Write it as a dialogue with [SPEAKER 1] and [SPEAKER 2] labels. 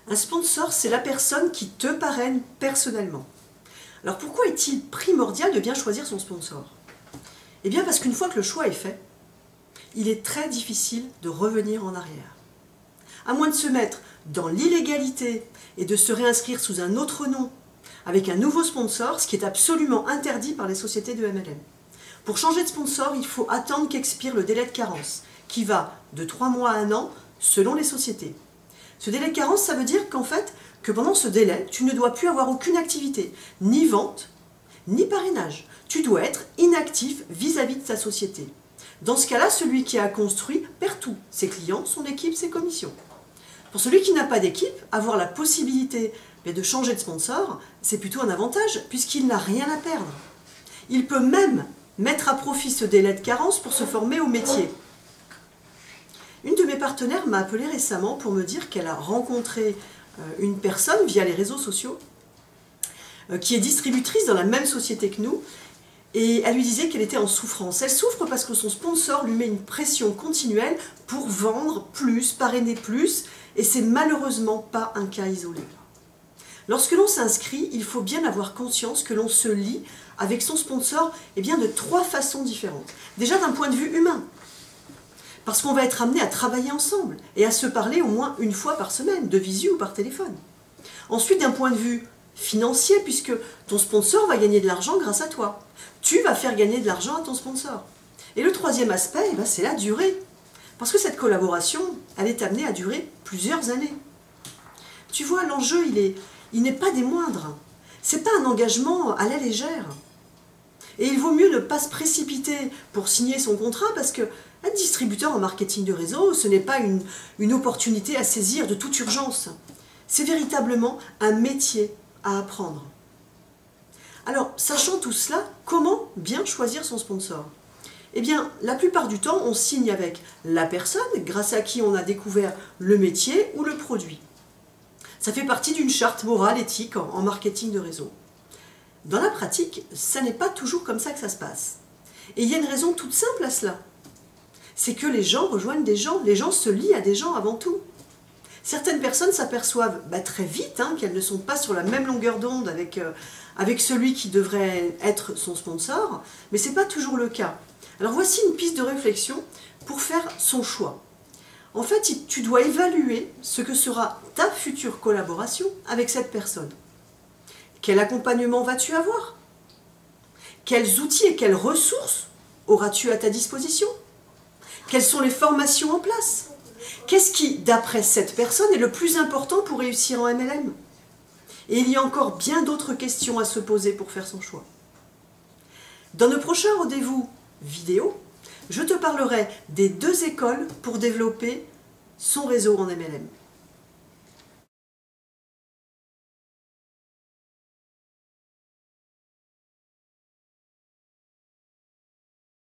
[SPEAKER 1] Un sponsor, c'est la personne qui te parraine personnellement. Alors pourquoi est-il primordial de bien choisir son sponsor? Eh bien parce qu'une fois que le choix est fait, il est très difficile de revenir en arrière. À moins de se mettre dans l'illégalité et de se réinscrire sous un autre nom avec un nouveau sponsor, ce qui est absolument interdit par les sociétés de MLM. Pour changer de sponsor, il faut attendre qu'expire le délai de carence, qui va de 3 mois à 1 an, selon les sociétés. Ce délai de carence, ça veut dire qu'en fait, que pendant ce délai, tu ne dois plus avoir aucune activité, ni vente, ni parrainage. Tu dois être inactif vis-à-vis de ta société. Dans ce cas-là, celui qui a construit perd tout, ses clients, son équipe, ses commissions. Pour celui qui n'a pas d'équipe, avoir la possibilité de changer de sponsor, c'est plutôt un avantage, puisqu'il n'a rien à perdre. Il peut même mettre à profit ce délai de carence pour se former au métier. Une de mes partenaires m'a appelé récemment pour me dire qu'elle a rencontré une personne via les réseaux sociaux qui est distributrice dans la même société que nous, et elle lui disait qu'elle était en souffrance. Elle souffre parce que son sponsor lui met une pression continuelle pour vendre plus, parrainer plus, et c'est malheureusement pas un cas isolé. Lorsque l'on s'inscrit, il faut bien avoir conscience que l'on se lie avec son sponsor de 3 façons différentes. Déjà d'un point de vue humain, parce qu'on va être amené à travailler ensemble et à se parler au moins une fois par semaine, de visu ou par téléphone. Ensuite, d'un point de vue financier, puisque ton sponsor va gagner de l'argent grâce à toi. Tu vas faire gagner de l'argent à ton sponsor. Et le troisième aspect, c'est la durée. Parce que cette collaboration, elle est amenée à durer plusieurs années. Tu vois, l'enjeu, il n'est pas des moindres. Ce n'est pas un engagement à la légère. Et il vaut mieux ne pas se précipiter pour signer son contrat parce que être distributeur en marketing de réseau, ce n'est pas une opportunité à saisir de toute urgence. C'est véritablement un métier à apprendre. Alors, sachant tout cela, comment bien choisir son sponsor? Eh bien, la plupart du temps, on signe avec la personne grâce à qui on a découvert le métier ou le produit. Ça fait partie d'une charte morale éthique en marketing de réseau. Dans la pratique, ça n'est pas toujours comme ça que ça se passe. Et il y a une raison toute simple à cela. C'est que les gens rejoignent des gens, les gens se lient à des gens avant tout. Certaines personnes s'aperçoivent très vite qu'elles ne sont pas sur la même longueur d'onde avec celui qui devrait être son sponsor, mais ce n'est pas toujours le cas. Alors voici une piste de réflexion pour faire son choix. En fait, tu dois évaluer ce que sera ta future collaboration avec cette personne. Quel accompagnement vas-tu avoir? Quels outils et quelles ressources auras-tu à ta disposition? Quelles sont les formations en place? Qu'est-ce qui, d'après cette personne, est le plus important pour réussir en MLM? Et il y a encore bien d'autres questions à se poser pour faire son choix. Dans nos prochains rendez-vous vidéo, je te parlerai des 2 écoles pour développer son réseau en MLM.